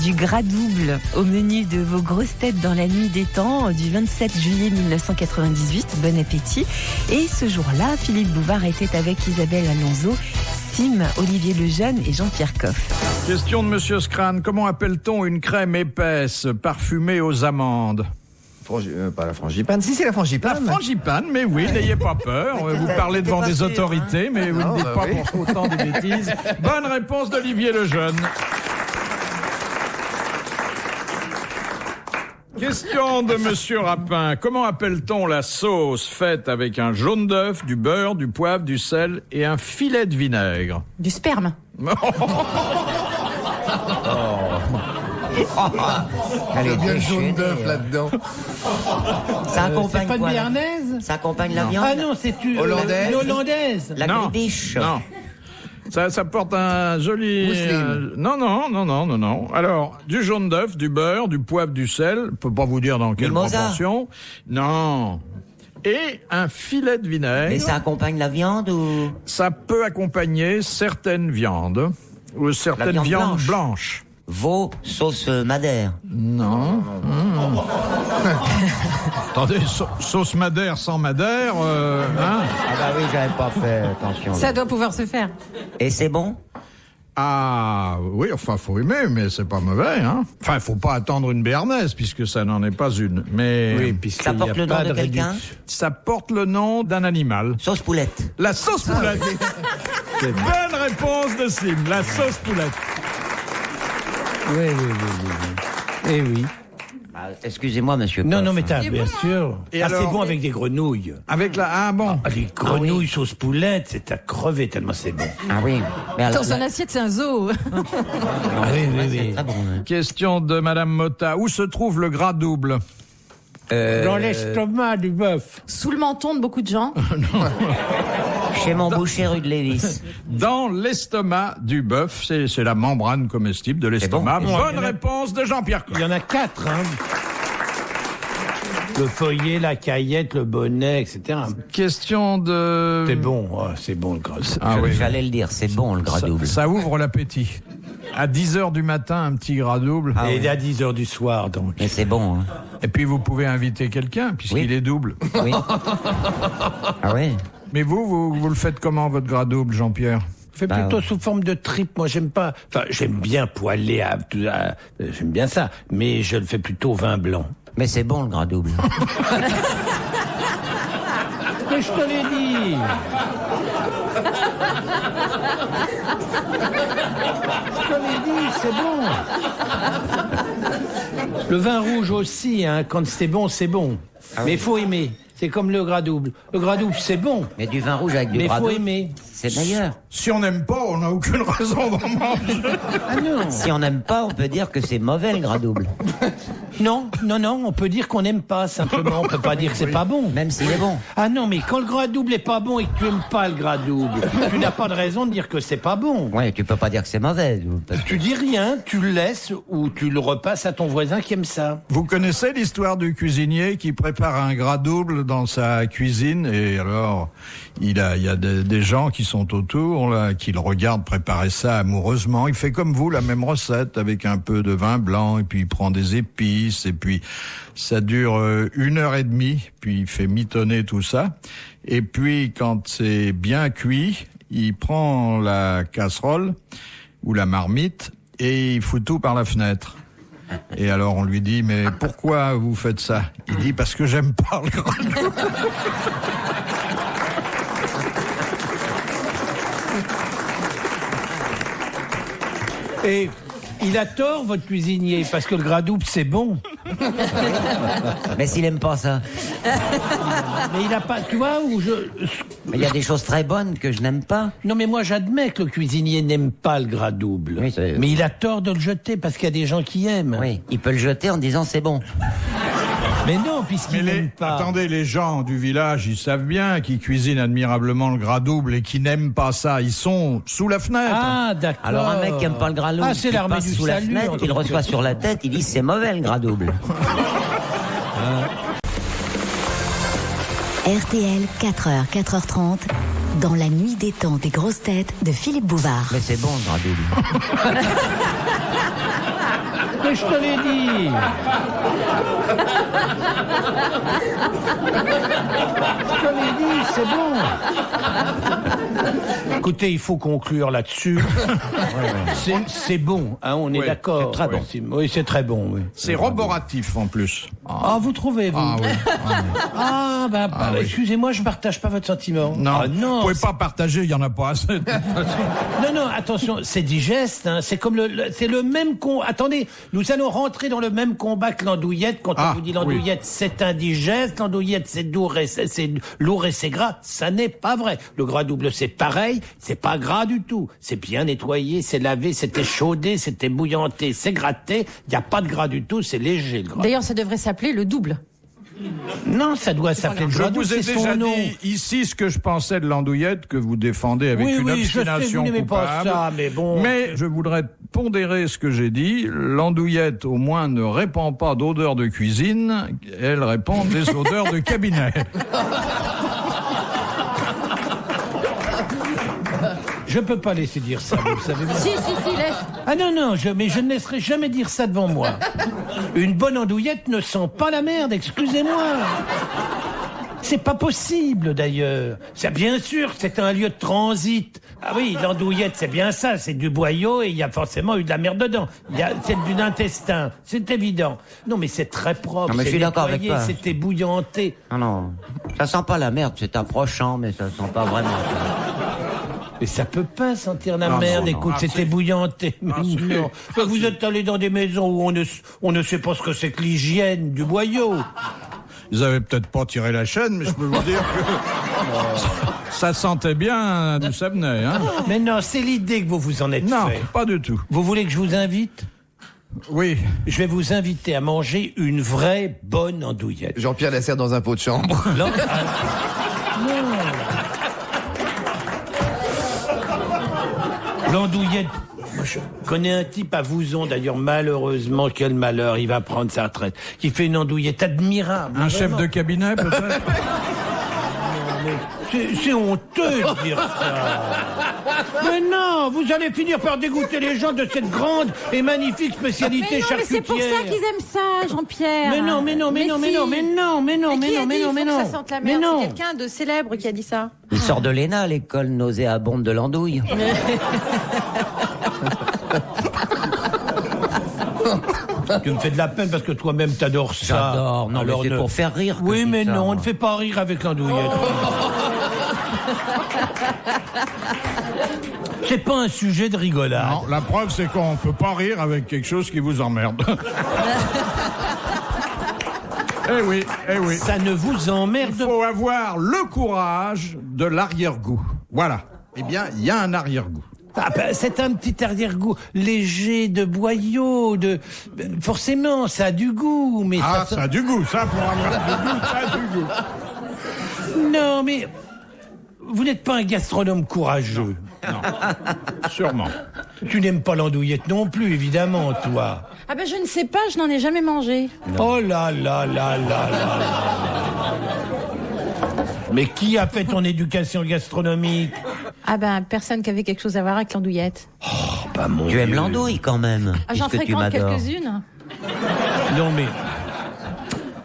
du gras double au menu de vos grosses têtes dans la nuit des temps du 27 juillet 1998. Bon appétit. Et ce jour-là, Philippe Bouvard était avec Isabelle Alonso, Sim, Olivier Lejeune et Jean-Pierre Coff. Question de Monsieur Scran. Comment appelle-t-on une crème épaisse parfumée aux amandes? Pas la frangipane. Si, c'est la frangipane. La frangipane, mais oui, n'ayez pas peur. Vous parlez devant des autorités, mais vous ne dites pas pour autant de bêtises. Bonne réponse d'Olivier Lejeune. Question de Monsieur Rapin. Comment appelle-t-on la sauce faite avec un jaune d'œuf, du beurre, du poivre, du sel et un filet de vinaigre? Du sperme. Il y a bien le jaune d'œuf là-dedans. Ça accompagne pas de quoi, béarnaise? Ça accompagne la viande? Ah non, c'est une hollandaise. La gribiche. Non. Ça porte un joli... Non. Alors, du jaune d'œuf, du beurre, du poivre, du sel. Je peux pas vous dire dans quelle proportion. Non. Et un filet de vinaigre. Et ça accompagne la viande ou... Ça peut accompagner certaines viandes. Ou certaines viandes blanches. Veau, sauce madère. Non. Attendez, sauce madère sans madère, hein? Ah bah oui, j'avais pas fait attention. Ça doit pouvoir se faire. Et c'est bon? Ah oui, enfin faut aimer, mais c'est pas mauvais, hein. Enfin, faut pas attendre une béarnaise puisque ça n'en est pas une. Mais Oui, puisque ça porte le nom de quelqu'un? Ça porte le nom d'un animal. Sauce poulette. La sauce poulette. Bonne réponse de Sim, la sauce poulette. Oui. Eh oui. Excusez-moi, monsieur. Non, Coff. non, mais bien sûr. Et Alors, alors, c'est bon avec des grenouilles. Avec la... Ah bon. Les grenouilles sauce poulette, c'est à crever tellement c'est bon. Ah oui. Mais alors, Dans son assiette, c'est un zoo. Oui. c'est très bon. Hein. Question de Madame Motta. Où se trouve le gras double? Dans l'estomac du bœuf. Sous le menton de beaucoup de gens. Chez mon boucher rue de Lévis. Dans l'estomac du bœuf, c'est la membrane comestible de l'estomac. bon. Bonne réponse de Jean-Pierre Coff. Il y en a 4, hein. Le feuillet, la caillette, le bonnet, etc. Question de... C'est bon le gras. Ah oui. J'allais le dire, c'est bon le gras double. Ça ouvre l'appétit. À 10h du matin, un petit gras double. Et à 10h du soir, donc. Mais c'est bon, hein. Et puis vous pouvez inviter quelqu'un, puisqu'il est double. Oui. Ah oui. Mais vous le faites comment, votre gras double, Jean-Pierre? Fait plutôt sous forme de tripe. Moi, j'aime pas. Enfin, j'aime bien poêler. J'aime bien ça. Mais je le fais plutôt au vin blanc. Mais c'est bon le gras double. Mais je te l'ai dit. Je te l'ai dit, c'est bon. Le vin rouge aussi, hein. Quand c'est bon, c'est bon. Ah Mais oui. faut aimer. C'est comme le gras double. Le gras double, c'est bon. Mais du vin rouge avec du Mais gras faut double, aimer. c'est meilleur. Si on n'aime pas, on n'a aucune raison d'en manger. Ah non. Si on n'aime pas, on peut dire que c'est mauvais le gras double. Non, on peut dire qu'on n'aime pas, simplement. On peut pas dire que c'est pas bon. Même s'il est bon. Ah non, mais quand le gras double est pas bon et que tu aimes pas le gras double, tu n'as pas de raison de dire que c'est pas bon. Ouais, tu peux pas dire que c'est mauvais. Tu dis rien, tu le laisses ou tu le repasses à ton voisin qui aime ça. Vous connaissez l'histoire du cuisinier qui prépare un gras double dans sa cuisine et alors il y a des gens qui sont autour là, qui le regardent préparer ça amoureusement. Il fait comme vous la même recette avec un peu de vin blanc et puis il prend des épices et puis ça dure 1h30 puis il fait mitonner tout ça et puis quand c'est bien cuit il prend la casserole ou la marmite et il fout tout par la fenêtre. Et alors on lui dit mais pourquoi vous faites ça? Il dit parce que j'aime pas le gras double. Et il a tort, votre cuisinier, parce que le gras double, c'est bon. Mais s'il aime pas ça. Mais il a pas, tu vois, Mais il y a des choses très bonnes que je n'aime pas. Non, mais moi, j'admets que le cuisinier n'aime pas le gras double. Oui, mais il a tort de le jeter, parce qu'il y a des gens qui aiment. Oui, il peut le jeter en disant c'est bon. Mais non, puisqu'il n'aime pas. Attendez, les gens du village, ils savent bien qu'ils cuisinent admirablement le gras double et qui n'aiment pas ça. Ils sont sous la fenêtre. Ah, d'accord. Alors un mec qui aime pas le gras double, c'est qui l'armée passe du sous salut, la fenêtre, il reçoit sur la tête, il dit c'est mauvais le gras double. RTL, 4h, 4h30, dans la nuit des temps des grosses têtes de Philippe Bouvard. Mais c'est bon le gras double. Mais je te l'ai dit. Je te l'ai dit, c'est bon. Écoutez, il faut conclure là-dessus. C'est bon, hein, on est d'accord. C'est très bon. Oui, c'est très bon. Oui. C'est roboratif en plus. Ah, vous trouvez, vous? Ah oui. Ah, bah, oui. excusez-moi, je partage pas votre sentiment. Non, Ah, non, vous pouvez pas partager, il y en a pas assez. Non, attention, c'est digeste, hein, c'est comme c'est le même Attendez, nous allons rentrer dans le même combat que l'andouillette. Quand on vous dit l'andouillette, c'est indigeste, l'andouillette, c'est lourd et c'est gras, ça n'est pas vrai. Le gras double, c'est pareil, c'est pas gras du tout. C'est bien nettoyé, c'est lavé, c'est échaudé, c'est ébouillanté, c'est gratté, il y a pas de gras du tout, c'est léger, le gras. D'ailleurs, ça devrait s'appeler le double. Non, ça doit s'appeler le Je gras vous double, ai c'est déjà son nom. dit ici ce que je pensais de l'andouillette que vous défendez avec une Oui, je sais, obstination vous n'aimez pas coupable. ça, mais bon. Mais je voudrais pondérer ce que j'ai dit. L'andouillette, au moins, ne répand pas d'odeur de cuisine. Elle répand des odeurs de cabinet. Je peux pas laisser dire ça, vous le savez bien. Si, laisse. Ah non, mais je ne laisserai jamais dire ça devant moi. Une bonne andouillette ne sent pas la merde, excusez-moi. C'est pas possible, d'ailleurs. C'est bien sûr, c'est un lieu de transit. Ah oui, l'andouillette, c'est bien ça, c'est du boyau et il y a forcément eu de la merde dedans. C'est du intestin, c'est évident. Non, mais c'est très propre. Non, mais je suis d'accord avec toi. C'est ébouillanté. Non, ça sent pas la merde, c'est approchant, mais ça sent pas vraiment. Mais ça peut pas sentir la Non, merde, non, écoute, non. c'est ébouillanté. Mais non. Vous êtes allé dans des maisons où on ne sait pas ce que c'est que l'hygiène du boyau. Ils avaient peut-être pas tiré la chaîne, mais je peux vous dire que ça sentait bien d'où ça venait. Hein. Mais non, c'est l'idée que vous vous en êtes Non, fait. pas du tout. Vous voulez que je vous invite? Oui. Je vais vous inviter à manger une vraie bonne andouillette. Jean-Pierre Lasserre dans un pot de chambre. Non. L'andouillette. Moi, je connais un type à Vouzon, d'ailleurs, malheureusement, quel malheur, il va prendre sa retraite, qui fait une andouillette admirable. Un chef de cabinet, peut-être. C'est honteux de dire ça. Mais non, vous allez finir par dégoûter les gens de cette grande et magnifique spécialité Mais charcutière. c'est pour ça qu'ils aiment ça, Jean-Pierre. Mais non. Mais ça sente la Mais merde. non. C'est quelqu'un de célèbre qui a dit ça. Il sort de l'ENA, l'école nauséabonde de l'andouille. Tu me fais de la peine parce que toi-même t'adores ça. J'adore, non, mais c'est pour faire rire que Oui, je dis mais ça, non, on moi. ne fait pas rire avec l'andouillette. C'est pas un sujet de rigolade. Non, la preuve, c'est qu'on peut pas rire avec quelque chose qui vous emmerde. Eh oui. Ça ne vous emmerde Il faut avoir le courage de l'arrière-goût. Voilà. Eh bien, il y a un arrière-goût. Ah ben, c'est un petit arrière-goût léger de boyau, forcément, ça a du goût, mais Ah, ça a du goût, ça, pour avoir du goût, ça a du goût. Non, mais vous n'êtes pas un gastronome courageux. Non, sûrement. Tu n'aimes pas l'andouillette non plus, évidemment, toi. Ah ben je ne sais pas, je n'en ai jamais mangé. Oh là là là là là là. Mais qui a fait ton éducation gastronomique? Ah ben personne qui avait quelque chose à voir avec l'andouillette. Tu aimes l'andouille quand même, Ah, j'en puisque tu fréquente m'adores. quelques-unes. Non mais...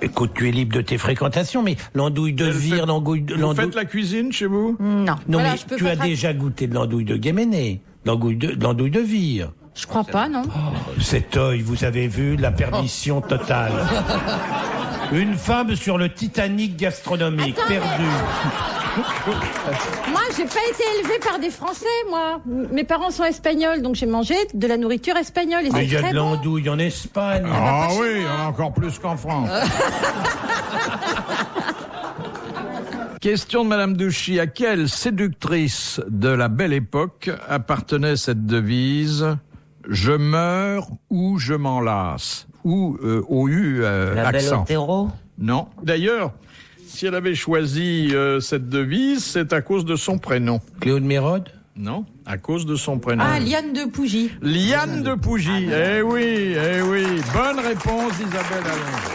Écoute, tu es libre de tes fréquentations, mais l'andouille de vire, Vous faites la cuisine chez vous? Non. Non Voilà, mais je peux tu as pas déjà goûté de l'andouille de Guéméné, l'andouille de vire. Je crois pas, non. Cet œil, vous avez vu, la perdition totale. Une femme sur le Titanic gastronomique, Attends, perdue. Moi, j'ai pas été élevée par des Français, moi. Mes parents sont espagnols, donc j'ai mangé de la nourriture espagnole et Mais c'est il y a très de bon. l'andouille en Espagne. Ah oui, encore plus qu'en France. Question de Madame Douchy. À quelle séductrice de la Belle Époque appartenait cette devise « Je meurs ou je m'en lasse » ou OU La belle accent? Otero? Non. D'ailleurs, si elle avait choisi cette devise, c'est à cause de son prénom. Claude Mérode? Non, à cause de son prénom. Ah, Liane de Pougy. Liane de Pougy. Eh oui. Bonne réponse d'Isabelle Alonso.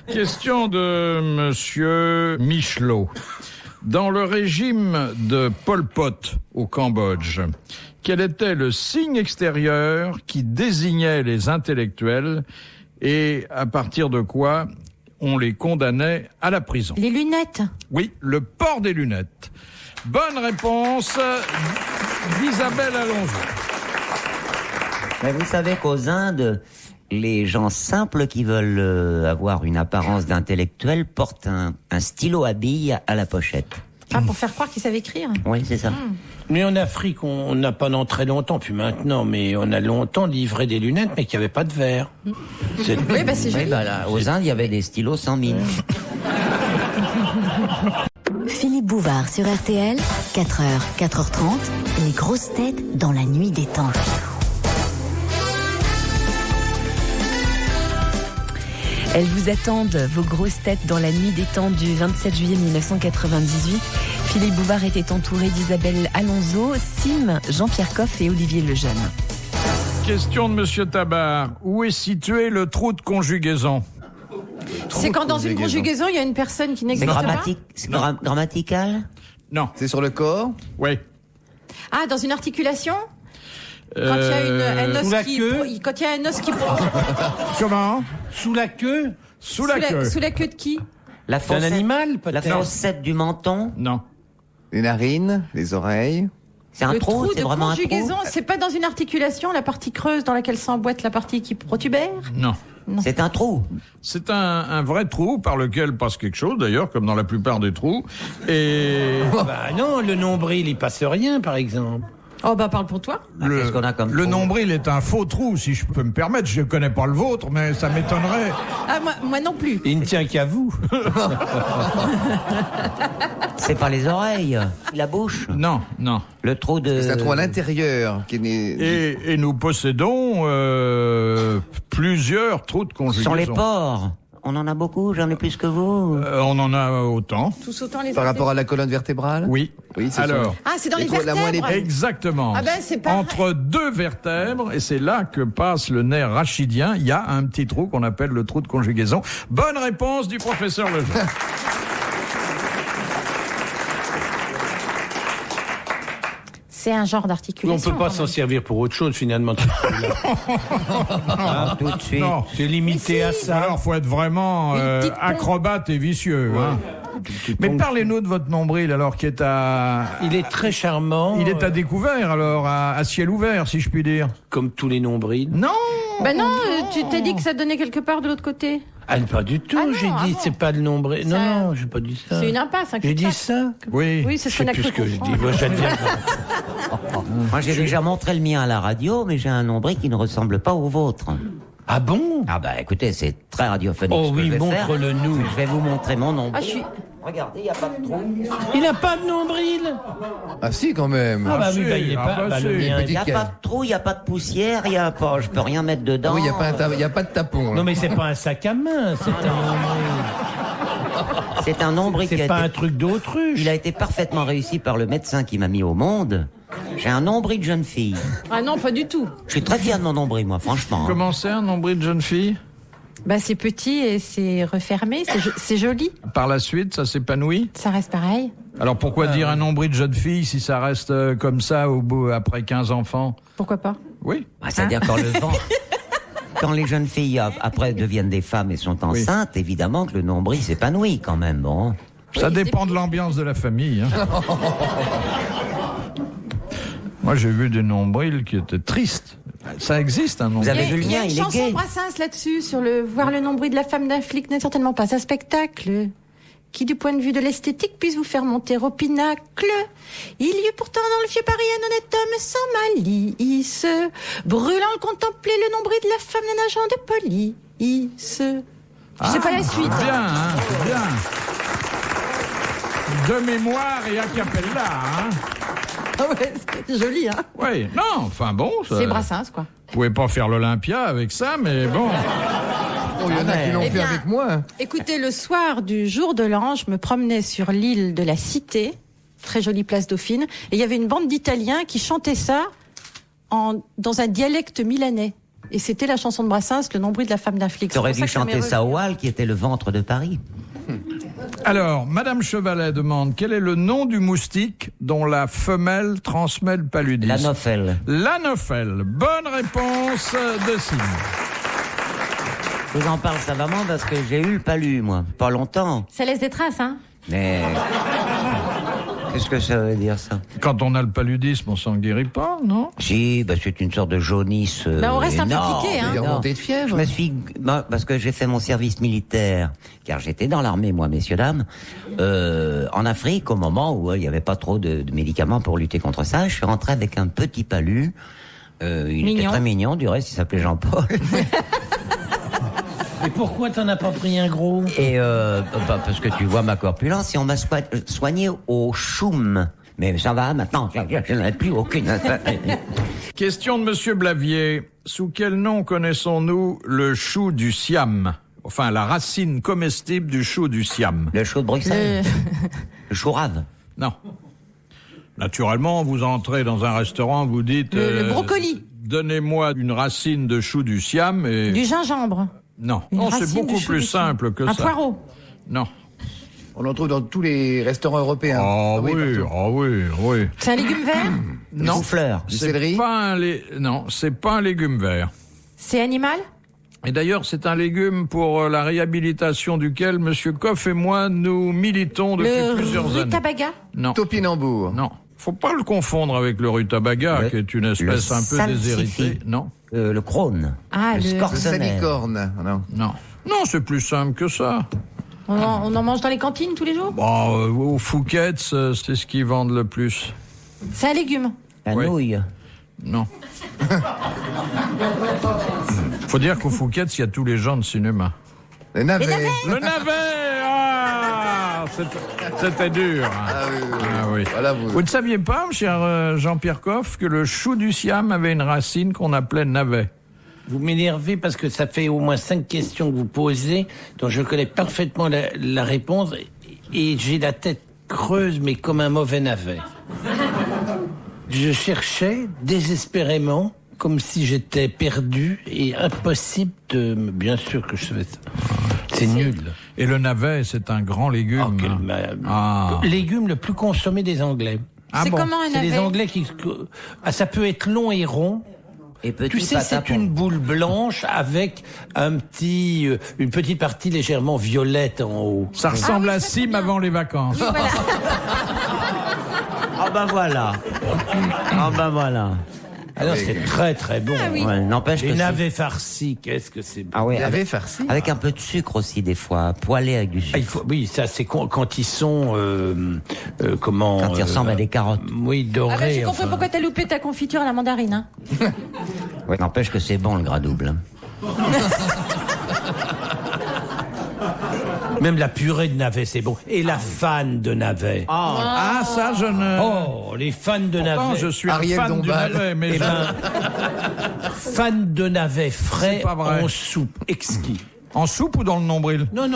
Question de Monsieur Michelot. Dans le régime de Pol Pot au Cambodge, quel était le signe extérieur qui désignait les intellectuels et à partir de quoi on les condamnait à la prison? Les lunettes. Oui, le port des lunettes. Bonne réponse d'Isabelle Alonso. Mais vous savez qu'aux Indes, les gens simples qui veulent avoir une apparence d'intellectuel portent un stylo à billes à la pochette. Ah, pour faire croire qu'ils savent écrire. Oui, c'est ça. Mais en Afrique, on n'a pas dans très longtemps, puis maintenant, mais on a longtemps livré des lunettes, mais qu'il n'y avait pas de verre. Oui, c'est joli. Oui, là, aux Indes, il y avait des stylos sans mine. Philippe Bouvard sur RTL, 4h, 4h30, les grosses têtes dans la nuit des temps. Elles vous attendent, vos grosses têtes, dans la nuit des temps du 27 juillet 1998. Philippe Bouvard était entouré d'Isabelle Alonso, Sim, Jean-Pierre Coff et Olivier Lejeune. Question de Monsieur Tabar. Où est situé le trou de conjugaison? C'est quand dans une conjugaison, il y a une personne qui C'est n'existe pas. grammatical? Non. C'est sur le corps? Oui. Ah, dans une articulation. Quand il y a un os sous la qui, queue. quand il y a un os qui Comment? Sous la queue? Sous la queue. sous la queue de qui? La C'est un fossette, animal, la peut-être? fossette du menton? Non. Les narines, les oreilles. C'est un Le trou, trou c'est de vraiment un conjugaison, trou? c'est pas dans une articulation, la partie creuse dans laquelle s'emboîte la partie qui protubère. Non. C'est un trou. C'est un vrai trou par lequel passe quelque chose, d'ailleurs, comme dans la plupart des trous. Et Bah non, le nombril, il passe rien, par exemple. Oh bah parle pour toi. Qu'est-ce qu'on a comme le trou? nombril est un faux trou, si je peux me permettre. Je ne connais pas le vôtre, mais ça m'étonnerait. Ah moi non plus. Il ne tient qu'à vous. C'est pas les oreilles, la bouche, Non, non. le trou de... C'est un trou à l'intérieur qui est né. Et nous possédons plusieurs trous de conjugaison. Sur les pores. On en a beaucoup, j'en ai plus que vous. On en a autant. Tous autant les Par rapport à la colonne vertébrale? Oui. Oui, c'est Alors, ça. Ah, c'est dans les trous- la moelle vertèbres. exactement. Ah ben, c'est pareil. Entre deux vertèbres, et c'est là que passe le nerf rachidien, il y a un petit trou qu'on appelle le trou de conjugaison. Bonne réponse du professeur Lejeune. C'est un genre On d'articulation. peut pas quand s'en même. servir pour autre chose, finalement. Ah, tout de suite. Non. C'est limité à ça. Alors, faut être vraiment Une petite pompe. acrobate et vicieux. Hein. Mais parlez-nous de votre nombril, alors, qui est à... Il est très charmant. Il est à découvert, alors, à ciel ouvert, si je puis dire. Comme tous les nombrils. Non. Ben non, tu t'es dit que ça donnait quelque part de l'autre côté. Ah, pas du tout, Ah non, j'ai dit, bon. c'est pas le nombril. Ça- Non, j'ai pas dit ça. C'est une impasse. Hein, J'ai quelque dit part. ça. Oui. Oui, c'est Je ce qu'on sais a plus cru ce que je dis. comprendre. Moi, je deviens- Moi, j'ai déjà montré le mien à la radio, mais j'ai un nombril qui ne ressemble pas au vôtre. Ah bon? Ah bah écoutez, c'est très radiophonique. Oh ce que oui, je vais faire. montre-le nous. Je vais vous montrer mon nombril. Ah, je suis... Regardez, il n'y a pas de trou. Il n'a pas de nombril. Ah si, quand même. Ah bah oui, si, bah il est ah pas. bah Bah, le si. mien. Il n'y a pas de trou, il n'y a pas de poussière, il y a pas. Je peux rien mettre dedans. Ah oui, il n'y a pas de tapon. là. Non mais c'est pas un sac à main, c'est C'est un nombril qui c'est a pas été... un truc d'autruche. Il a été parfaitement réussi par le médecin qui m'a mis au monde. J'ai un nombril de jeune fille. Ah non, pas du tout. Je suis très fier de mon nombril, moi, franchement. Comment c'est, un nombril de jeune fille? Bah c'est petit et c'est refermé, c'est joli. Par la suite, ça s'épanouit? Ça reste pareil. Alors pourquoi dire un nombril de jeune fille si ça reste comme ça au bout après 15 enfants? Pourquoi pas? Oui. Ah, c'est-à-dire quand le vent... Quand les jeunes filles, après, deviennent des femmes et sont enceintes, évidemment que le nombril s'épanouit quand même, bon. Ça dépend de l'ambiance de la famille. Hein. Moi, j'ai vu des nombrils qui étaient tristes. Ça existe, un nombril. Vous avez vu le Il y a mien, une il est chanson gay. Brassens là-dessus, sur le voir le nombril de la femme d'un flic n'est certainement pas un spectacle qui, du point de vue de l'esthétique, puisse vous faire monter au pinacle. Il y eut pourtant dans le vieux Paris un honnête homme sans malice, brûlant le contempler le nombril de la femme d'un agent de police. Je sais pas la suite. Bien, hein, c'est bien. De mémoire et a cappella, hein. Ah ouais, c'est joli, hein. Oui, non, enfin bon. ça- C'est Brassens, quoi. Vous pouvez pas faire l'Olympia avec ça, mais bon. Oh, il y en a qui l'ont Eh fait bien, avec moi. Écoutez, le soir du jour de l'an, je me promenais sur l'île de la Cité, très jolie place Dauphine, et il y avait une bande d'Italiens qui chantaient ça dans un dialecte milanais. Et c'était la chanson de Brassens, le nombril de la femme d'un flic. T'aurais C'est pour dû ça que chanter m'est ça au revenu. Hall, qui était le ventre de Paris. Alors, Madame Chevalet demande quel est le nom du moustique dont la femelle transmet le paludisme. L'anophèle. L'anophèle. Bonne réponse de Sim. Je vous en parle savamment parce que j'ai eu le palu, moi. Pas longtemps. Ça laisse des traces, hein? Mais... Qu'est-ce que ça veut dire, ça? Quand on a le paludisme, on s'en guérit pas, non? Si, c'est une sorte de jaunisse. On reste un peu énorme. piqué, hein? Des Non. remontées de fièvre. Je me suis, parce que j'ai fait mon service militaire, car j'étais dans l'armée, moi, messieurs, dames, en Afrique, au moment où il n'y avait pas trop de médicaments pour lutter contre ça. Je suis rentré avec un petit palu. Il était très mignon, du reste, il s'appelait Jean-Paul. Et pourquoi t'en as pas pris un gros? Et parce que tu vois ma corpulence, et on m'a soigné au choum. Mais ça va, maintenant, je n'ai plus aucune... Question de Monsieur Blavier. Sous quel nom connaissons-nous le chou du Siam? Enfin, la racine comestible du chou du Siam. Le chou de Bruxelles. Le chou rave. Non. Naturellement, vous entrez dans un restaurant, vous dites... Le brocoli. Donnez-moi une racine de chou du Siam et... Du gingembre. Non, Une non, c'est racine beaucoup du chou plus du Siam. simple que Un ça. poireau. Non. On en trouve dans tous les restaurants européens. Ah oui, partout. ah oui, oui. C'est un légume vert? Le Non. chou-fleur. Du C'est céleri. pas non, c'est pas un légume vert. C'est animal? Et d'ailleurs, c'est un légume pour la réhabilitation duquel Monsieur Coff et moi nous militons depuis plusieurs années. rutabaga? Non, Topinambour. non. Faut pas le confondre avec le rutabaga, qui est une espèce un peu salsifis. déshéritée. Non, Le crône. Ah, le le- Le scorsonnet. salicorne. Non. non. Non, c'est plus simple que ça. On en mange dans les cantines tous les jours? Bon, au Fouquet's, c'est ce qu'ils vendent le plus. C'est un légume. La Oui. nouille. Non. Faut dire qu'au Fouquet's, il y a tous les genres de cinéma. Les navets. Le navet! Ah! C'était dur. Hein. Ah oui, oui, oui. Ah oui. Voilà, vous. Vous ne saviez pas, cher Jean-Pierre Coff, que le chou du Siam avait une racine qu'on appelait navet? Vous m'énervez parce que ça fait au moins 5 questions que vous posez, dont je connais parfaitement la réponse, et j'ai la tête creuse, mais comme un mauvais navet. Je cherchais désespérément, comme si j'étais perdu, et impossible de... Bien sûr que je savais ça. C'est nul. Et le navet, c'est un grand légume. Oh, quel Ah. légume le plus consommé des Anglais. Ah C'est bon? comment un C'est les navet? Anglais qui... Ah, ça peut être long et rond. Et petit Tu sais, c'est patapon. une boule blanche avec une petite partie légèrement violette en haut. Ça ressemble oui, à ça, c'est Sim bien. avant les vacances. Voilà. Ah ben voilà. Ah ben voilà. Alors c'est très très bon. Ah oui. Ouais, n'empêche que Les c'est- navets farcis, qu'est-ce que c'est bon. Ah ouais, Navet farci. avec un peu de sucre aussi des fois, poêlé avec du Ah, sucre. oui, ça c'est quand ils sont comment Quand ils ressemblent à des carottes. Oui, dorés. Ah bah, j'ai compris enfin. pourquoi t'as loupé ta confiture à la mandarine, hein. Ouais. N'empêche que c'est bon le gras double. Hein. Même la purée de navets, c'est bon. Et la fan de navets. Ah, ça, je ne... Oh, les fans de Pourtant, navets. je suis Ariel un fan Dombal. du navet, mais Eh ben, fan de navets frais C'est pas vrai. en soupe, exquis. en soupe ou dans le nombril? Non,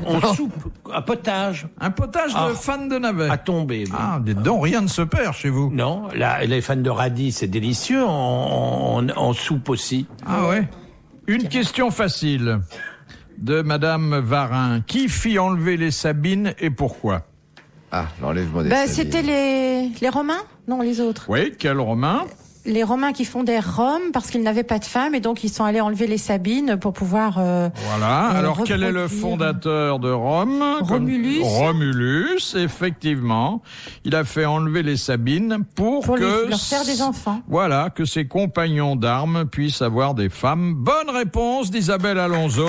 en soupe, à potage, Un potage Ah. de fan de navet. à tomber. oui. Ah, dites donc, rien ne se perd chez vous. Non, les fans de radis, c'est délicieux, en soupe aussi. Ah ouais. Une question facile de Madame Varin. Qui fit enlever les Sabines et pourquoi? Ah, l'enlèvement des Bah, sabines. c'était les Romains? Non, les autres. Oui, quel Romain? Les Romains qui fondèrent Rome parce qu'ils n'avaient pas de femmes et donc ils sont allés enlever les Sabines pour pouvoir... Voilà. Alors, quel est le reproduire. fondateur de Rome? Romulus. Romulus, effectivement. Il a fait enlever les Sabines pour que... leur faire des enfants. Voilà, que ses compagnons d'armes puissent avoir des femmes. Bonne réponse d'Isabelle Alonso.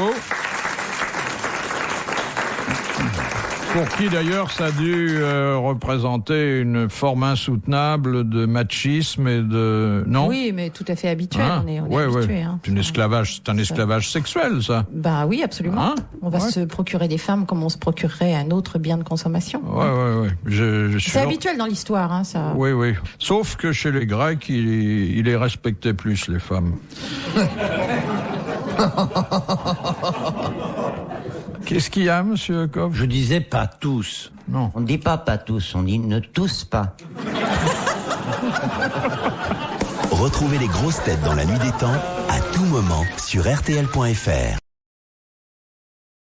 Pour qui d'ailleurs ça a dû représenter une forme insoutenable de machisme et de... Non? Oui, mais tout à fait habituel. Hein? On est Ouais, habitué. ouais. Hein. C'est un esclavage sexuel, ça. Bah oui, absolument. Hein? On va Ouais. se procurer des femmes comme on se procurerait un autre bien de consommation. Ouais. Je suis C'est habituel dans l'histoire, hein, ça. Oui, oui. Sauf que chez les Grecs, il les respectait plus, les femmes. Qu'est-ce qu'il y a, monsieur Coff? Je disais pas tous. Non. On ne dit pas tous, on dit ne tous pas. Retrouvez les grosses têtes dans la nuit des temps à tout moment sur RTL.fr.